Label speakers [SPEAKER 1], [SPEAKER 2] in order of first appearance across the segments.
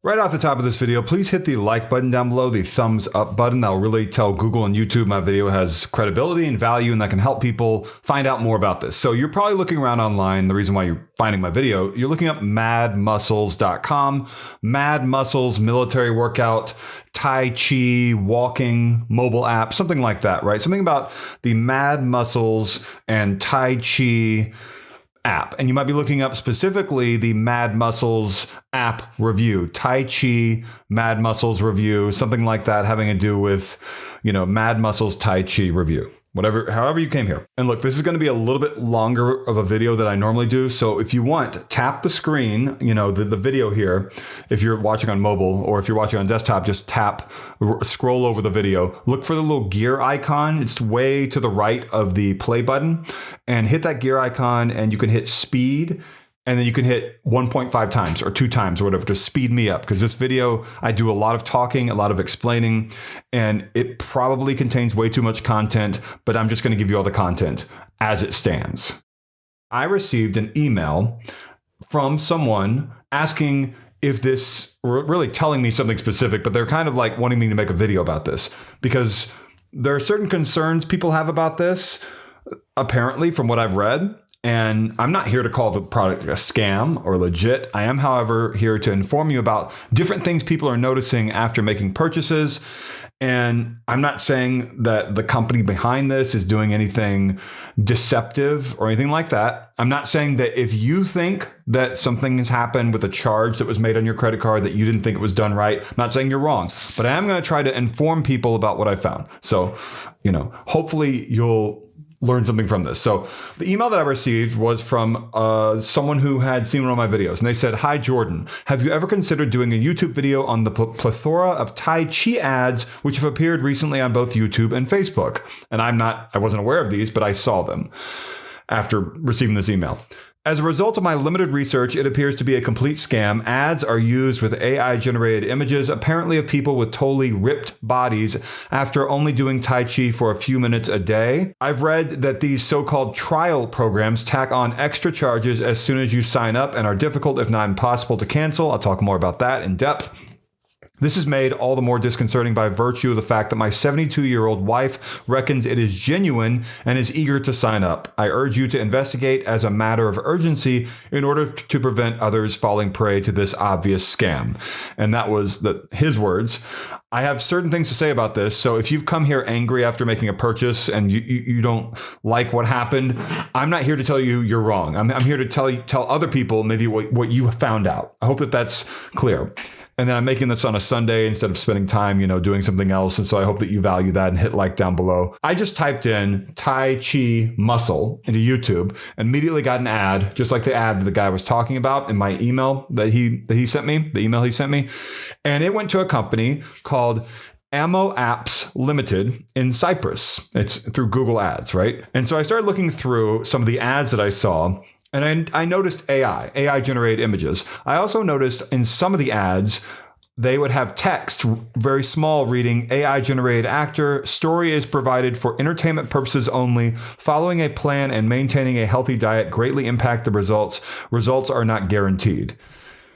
[SPEAKER 1] Right off the top of this video, please hit the like button down below, the thumbs up button. That'll really tell Google and YouTube my video has credibility and value, and that can help people find out more about this. So you're probably looking around online. The reason why you're finding my video, you're looking up MadMuscles.com, Mad Muscles military workout, Tai Chi, walking, mobile app, something like that, right? Something about the Mad Muscles and Tai Chi app. And you might be looking up specifically the Mad Muscles app review, Tai Chi, Mad Muscles review, something like that having to do with, Mad Muscles Tai Chi review. However you came here. And look, this is going to be a little bit longer of a video than I normally do. So if you want, tap the screen, the video here. If you're watching on mobile or if you're watching on desktop, just scroll over the video. Look for the little gear icon. It's way to the right of the play button, and hit that gear icon, and you can hit speed. And then you can hit 1.5 times or 2 times or whatever to speed me up. Because this video, I do a lot of talking, a lot of explaining, and it probably contains way too much content, but I'm just going to give you all the content as it stands. I received an email from someone asking if this, really telling me something specific, but they're kind of like wanting me to make a video about this because there are certain concerns people have about this, apparently, from what I've read. And I'm not here to call the product a scam or legit. I am, however, here to inform you about different things people are noticing after making purchases. And I'm not saying that the company behind this is doing anything deceptive or anything like that. I'm not saying that if you think that something has happened with a charge that was made on your credit card that you didn't think it was done right. I'm not saying you're wrong, but I am going to try to inform people about what I found. So, hopefully you'll learn something from this. So the email that I received was from someone who had seen one of my videos, and they said, "Hi Jordan, have you ever considered doing a YouTube video on the plethora of Tai Chi ads which have appeared recently on both YouTube and Facebook?" And I wasn't aware of these, but I saw them after receiving this email. "As a result of my limited research, it appears to be a complete scam. Ads are used with AI-generated images, apparently of people with totally ripped bodies after only doing Tai Chi for a few minutes a day. I've read that these so-called trial programs tack on extra charges as soon as you sign up and are difficult, if not impossible, to cancel. I'll talk more about that in depth. This is made all the more disconcerting by virtue of the fact that my 72-year-old wife reckons it is genuine and is eager to sign up. I urge you to investigate as a matter of urgency in order to prevent others falling prey to this obvious scam." And that was his words. I have certain things to say about this. So if you've come here angry after making a purchase and you don't like what happened, I'm not here to tell you you're wrong. I'm here to tell other people maybe what you found out. I hope that that's clear. And then I'm making this on a Sunday instead of spending time, doing something else. And so I hope that you value that and hit like down below. I just typed in Tai Chi muscle into YouTube and immediately got an ad, just like the ad that the guy was talking about in my email that he sent me, the email he sent me. And it went to a company called Amoapps Limited in Cyprus. It's through Google Ads, right? And so I started looking through some of the ads that I saw. And I noticed AI-generated images. I also noticed in some of the ads, they would have text, very small, reading, "AI-generated actor, story is provided for entertainment purposes only. Following a plan and maintaining a healthy diet greatly impact the results. Results are not guaranteed."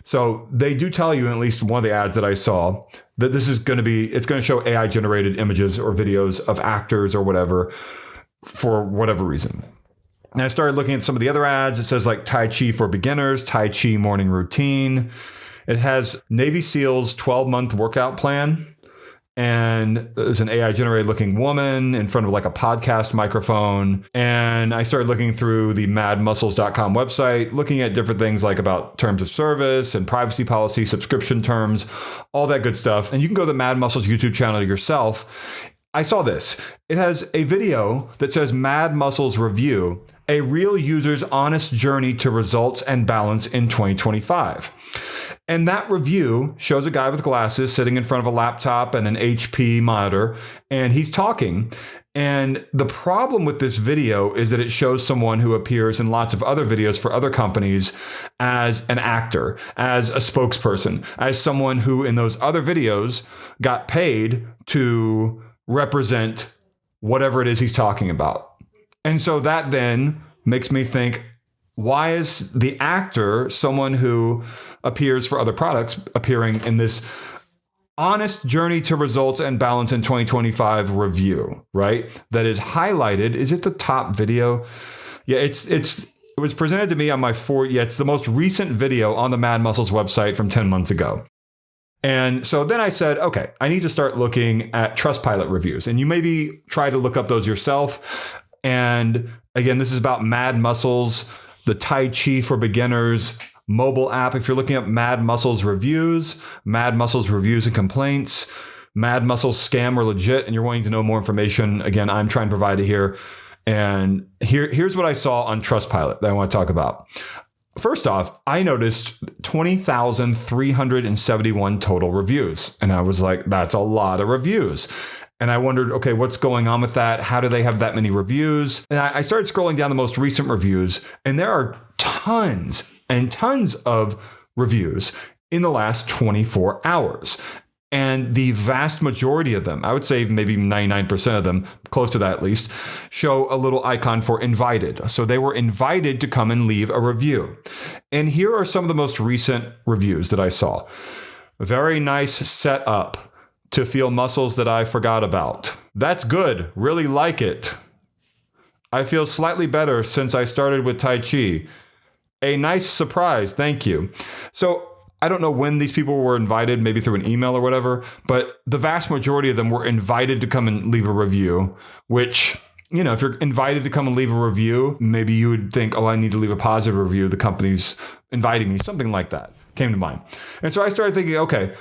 [SPEAKER 1] So they do tell you in at least one of the ads that I saw that this is going to show AI-generated images or videos of actors or whatever for whatever reason. And I started looking at some of the other ads. It says like Tai Chi for beginners, Tai Chi morning routine. It has Navy SEALs 12-month workout plan. And there's an AI-generated looking woman in front of like a podcast microphone. And I started looking through the MadMuscles.com website, looking at different things like about terms of service and privacy policy, subscription terms, all that good stuff. And you can go to the Mad Muscles YouTube channel yourself. I saw this. It has a video that says Mad Muscles Review, a real user's honest journey to results and balance in 2025. And that review shows a guy with glasses sitting in front of a laptop and an HP monitor, and he's talking. And the problem with this video is that it shows someone who appears in lots of other videos for other companies as an actor, as a spokesperson, as someone who in those other videos got paid to represent whatever it is he's talking about. And so that then makes me think, why is the actor, someone who appears for other products, appearing in this honest journey to results and balance in 2025 review, right? That is highlighted. Is it the top video? Yeah, it was presented to me on my it's the most recent video on the Mad Muscles website from 10 months ago. And so then I said, okay, I need to start looking at Trustpilot reviews. And you maybe try to look up those yourself. And again, this is about Mad Muscles, the Tai Chi for beginners mobile app. If you're looking up Mad Muscles reviews and complaints, Mad Muscles scam or legit, and you're wanting to know more information, again, I'm trying to provide it here. And here's what I saw on Trustpilot that I want to talk about. First off, I noticed 20,371 total reviews. And I was like, that's a lot of reviews. And I wondered, okay, what's going on with that? How do they have that many reviews? And I started scrolling down the most recent reviews, and there are tons and tons of reviews in the last 24 hours. And the vast majority of them, I would say maybe 99% of them, close to that at least, show a little icon for invited. So they were invited to come and leave a review. And here are some of the most recent reviews that I saw. Very nice setup to feel muscles that I forgot about. That's good. Really like it. I feel slightly better since I started with Tai Chi. A nice surprise. Thank you. So I don't know when these people were invited, maybe through an email or whatever, but the vast majority of them were invited to come and leave a review, which, you know, if you're invited to come and leave a review, maybe you would think, oh, I need to leave a positive review. The company's inviting me. Something like that came to mind. And so I started thinking, okay,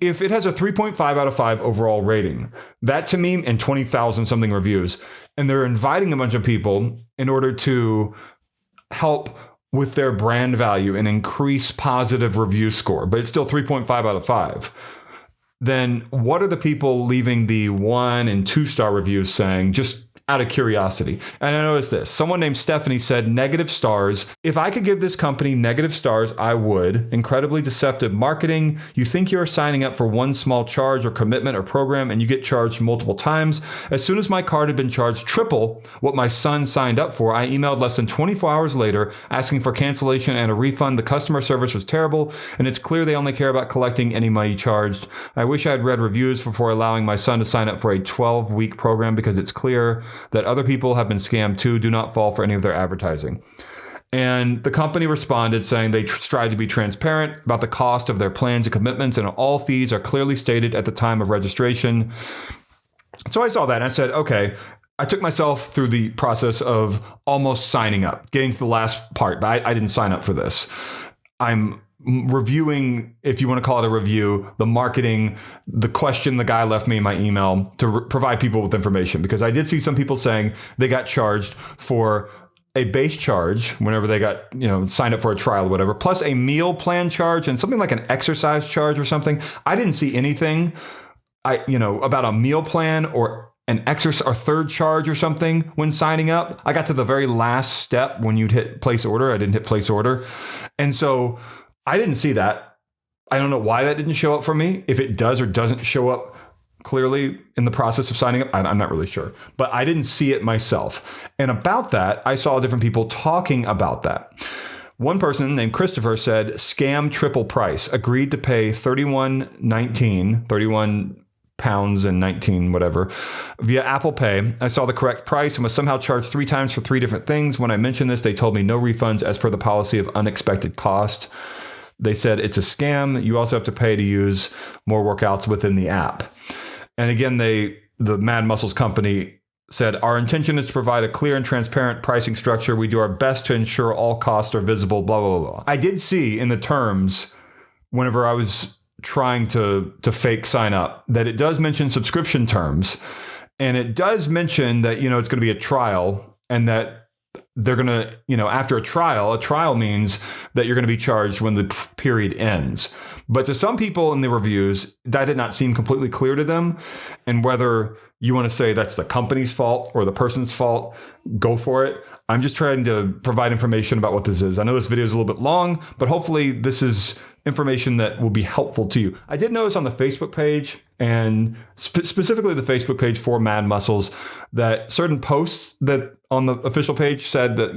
[SPEAKER 1] if it has a 3.5 out of 5 overall rating, that to me, and 20,000 something reviews, and they're inviting a bunch of people in order to help with their brand value and increase positive review score, but it's still 3.5 out of 5, then what are the people leaving the 1 and 2 star reviews saying, just out of curiosity? And I noticed this. Someone named Stephanie said, negative stars. If I could give this company negative stars, I would. Incredibly deceptive marketing. You think you're signing up for one small charge or commitment or program, and you get charged multiple times. As soon as my card had been charged triple what my son signed up for, I emailed less than 24 hours later asking for cancellation and a refund. The customer service was terrible, and it's clear they only care about collecting any money charged. I wish I had read reviews before allowing my son to sign up for a 12-week program, because it's clear that other people have been scammed too. Do not fall for any of their advertising. And the company responded saying they strive to be transparent about the cost of their plans and commitments, and all fees are clearly stated at the time of registration. So I saw that and I said, okay, I took myself through the process of almost signing up, getting to the last part, but I didn't sign up for this. I'm reviewing, if you want to call it a review, the marketing, the question the guy left me in my email to provide people with information, because I did see some people saying they got charged for a base charge whenever they got, signed up for a trial or whatever, plus a meal plan charge and something like an exercise charge or something. I didn't see anything about a meal plan or an exercise or third charge or something when signing up. I got to the very last step when you'd hit place order. I didn't hit place order. And so I didn't see that. I don't know why that didn't show up for me. If it does or doesn't show up clearly in the process of signing up, I'm not really sure. But I didn't see it myself. And about that, I saw different people talking about that. One person named Christopher said, scam triple price, agreed to pay £31 and 19 whatever via Apple Pay. I saw the correct price and was somehow charged 3 times for 3 different things. When I mentioned this, they told me no refunds as per the policy of unexpected cost. They said it's a scam. You also have to pay to use more workouts within the app. And again, the Mad Muscles company said, our intention is to provide a clear and transparent pricing structure. We do our best to ensure all costs are visible, blah, blah, blah. I did see in the terms, whenever I was trying to fake sign up, that it does mention subscription terms. And it does mention that, it's going to be a trial, and that they're going to, after a trial means that you're going to be charged when the period ends. But to some people in the reviews, that did not seem completely clear to them. And whether you want to say that's the company's fault or the person's fault, go for it. I'm just trying to provide information about what this is. I know this video is a little bit long, but hopefully this is information that will be helpful to you. I did notice on the Facebook page, and specifically the Facebook page for Mad Muscles, that certain posts that on the official page said that,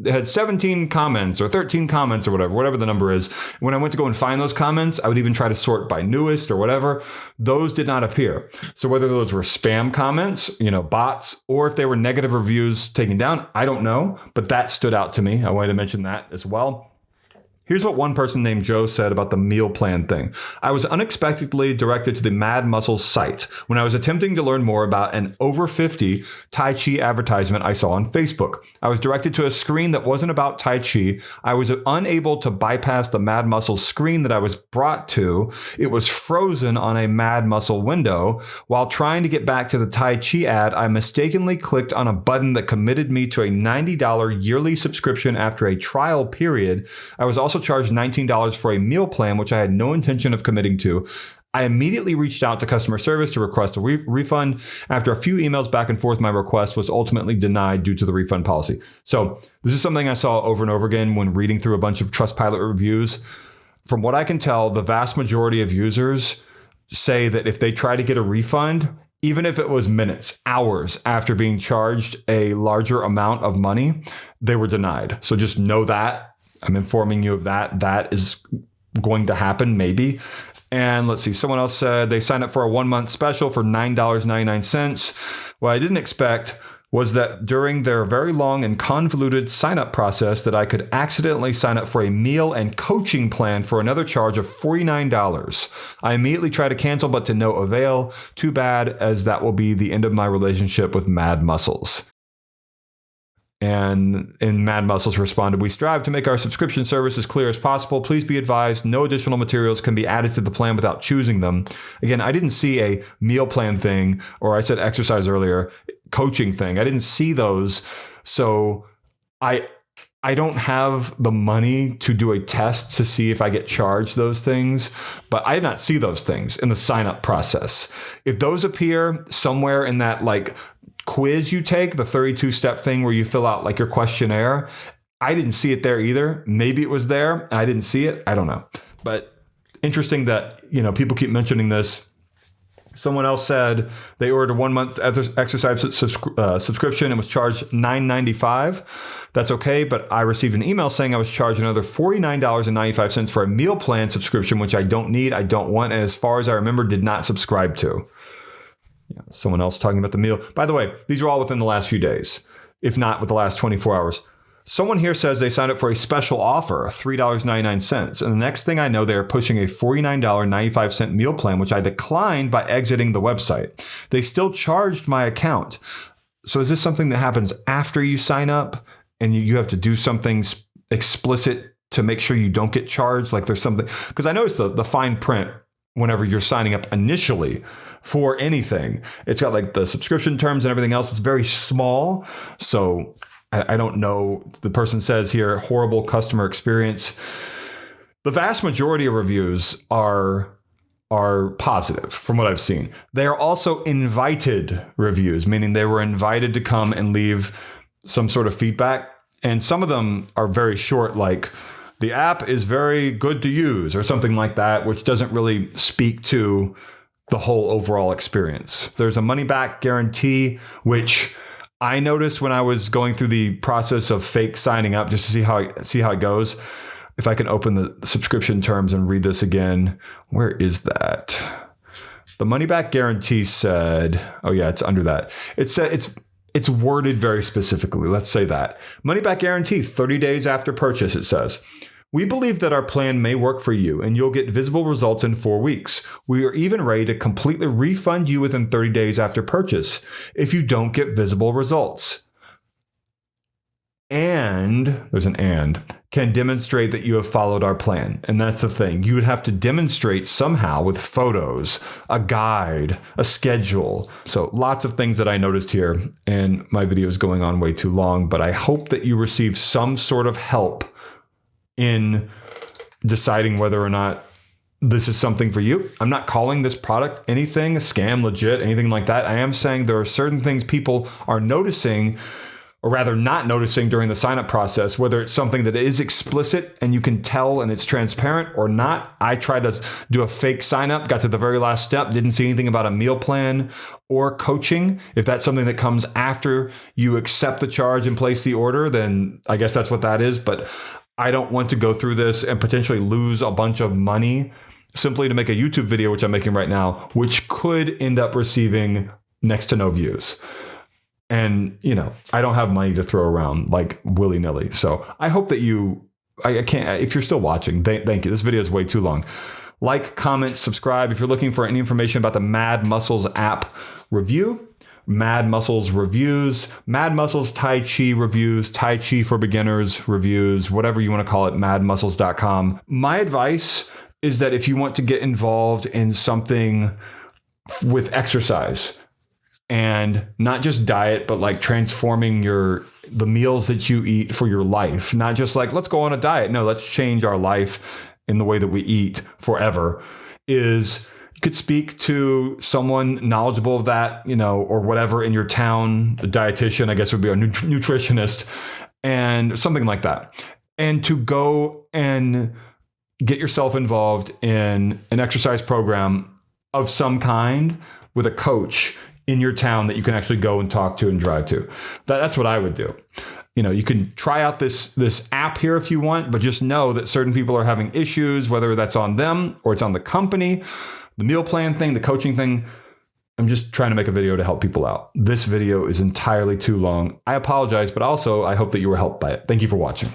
[SPEAKER 1] it had 17 comments or 13 comments or whatever the number is. When I went to go and find those comments, I would even try to sort by newest or whatever. Those did not appear. So whether those were spam comments, bots, or if they were negative reviews taken down, I don't know, but that stood out to me. I wanted to mention that as well. Here's what one person named Joe said about the meal plan thing. I was unexpectedly directed to the Mad Muscles site when I was attempting to learn more about an over 50 Tai Chi advertisement I saw on Facebook. I was directed to a screen that wasn't about Tai Chi. I was unable to bypass the Mad Muscles screen that I was brought to. It was frozen on a Mad Muscle window. While trying to get back to the Tai Chi ad, I mistakenly clicked on a button that committed me to a $90 yearly subscription after a trial period. I was also charged $19 for a meal plan, which I had no intention of committing to. I immediately reached out to customer service to request a refund. After a few emails back and forth, my request was ultimately denied due to the refund policy. So this is something I saw over and over again when reading through a bunch of Trustpilot reviews. From what I can tell, the vast majority of users say that if they try to get a refund, even if it was minutes, hours after being charged a larger amount of money, they were denied. So just know that. I'm informing you of that. That is going to happen, maybe. And let's see, someone else said they signed up for a 1-month special for $9.99. What I didn't expect was that during their very long and convoluted sign-up process that I could accidentally sign up for a meal and coaching plan for another charge of $49. I immediately tried to cancel, but to no avail. Too bad, as that will be the end of my relationship with Mad Muscles. And Mad Muscles responded, we strive to make our subscription service as clear as possible. Please be advised, no additional materials can be added to the plan without choosing them. Again, I didn't see a meal plan thing, or I said exercise earlier, coaching thing. I didn't see those. So I don't have the money to do a test to see if I get charged those things, but I did not see those things in the sign up process. If those appear somewhere in that quiz you take, the 32-step thing where you fill out your questionnaire, I didn't see it there either. Maybe it was there. I didn't see it. I don't know. But interesting that, people keep mentioning this. Someone else said they ordered a 1-month exercise subscription and was charged $9.95. That's okay, but I received an email saying I was charged another $49.95 for a meal plan subscription, which I don't need, I don't want, and as far as I remember, did not subscribe to. Yeah, someone else talking about the meal. By the way, these are all within the last few days, if not with the last 24 hours. Someone here says they signed up for a special offer, $3.99. And the next thing I know, they're pushing a $49.95 meal plan, which I declined by exiting the website. They still charged my account. So is this something that happens after you sign up and you have to do something explicit to make sure you don't get charged? There's something, because I noticed the fine print whenever you're signing up initially for anything. It's got the subscription terms and everything else. It's very small. So I don't know. The person says here, horrible customer experience. The vast majority of reviews are positive from what I've seen. They are also invited reviews, meaning they were invited to come and leave some sort of feedback. And some of them are very short, the app is very good to use or something like that, which doesn't really speak to the whole overall experience. There's a money back guarantee, which I noticed when I was going through the process of fake signing up just to see how it goes. If I can open the subscription terms and read this again, where is that? The money back guarantee said, oh yeah, it's under that. It said it's worded very specifically. Let's say that. Money back guarantee, 30 days after purchase, it says. We believe that our plan may work for you and you'll get visible results in 4 weeks. We are even ready to completely refund you within 30 days after purchase if you don't get visible results. And, there's an and, can demonstrate that you have followed our plan. And that's the thing. You would have to demonstrate somehow with photos, a guide, a schedule. So lots of things that I noticed here, and my video is going on way too long, but I hope that you receive some sort of help in deciding whether or not this is something for you. I'm not calling this product anything, a scam, legit, anything like that. I am saying there are certain things people are noticing or rather not noticing during the sign up process, whether it's something that is explicit and you can tell and it's transparent or not. I tried to do a fake sign up, got to the very last step, didn't see anything about a meal plan or coaching. If that's something that comes after you accept the charge and place the order, then I guess that's what that is. But I don't want to go through this and potentially lose a bunch of money simply to make a YouTube video, which I'm making right now, which could end up receiving next to no views. And, I don't have money to throw around like willy-nilly. So I hope that I can't, if you're still watching, thank you. This video is way too long. Like, comment, subscribe. If you're looking for any information about the Mad Muscles app review, Mad Muscles reviews, Mad Muscles Tai Chi reviews, Tai Chi for beginners reviews, whatever you want to call it, madmuscles.com. My advice is that if you want to get involved in something with exercise, and not just diet, but like transforming the meals that you eat for your life. Not just like, let's go on a diet. No, let's change our life in the way that we eat forever. Is you could speak to someone knowledgeable of that, or whatever in your town. A dietitian, I guess, would be a nutritionist and something like that. And to go and get yourself involved in an exercise program of some kind with a coach in your town that you can actually go and talk to and drive to. That's what I would do. You can try out this app here if you want, but just know that certain people are having issues, whether that's on them or it's on the company, the meal plan thing, the coaching thing. I'm just trying to make a video to help people out. This video is entirely too long. I apologize, but also I hope that you were helped by it. Thank you for watching.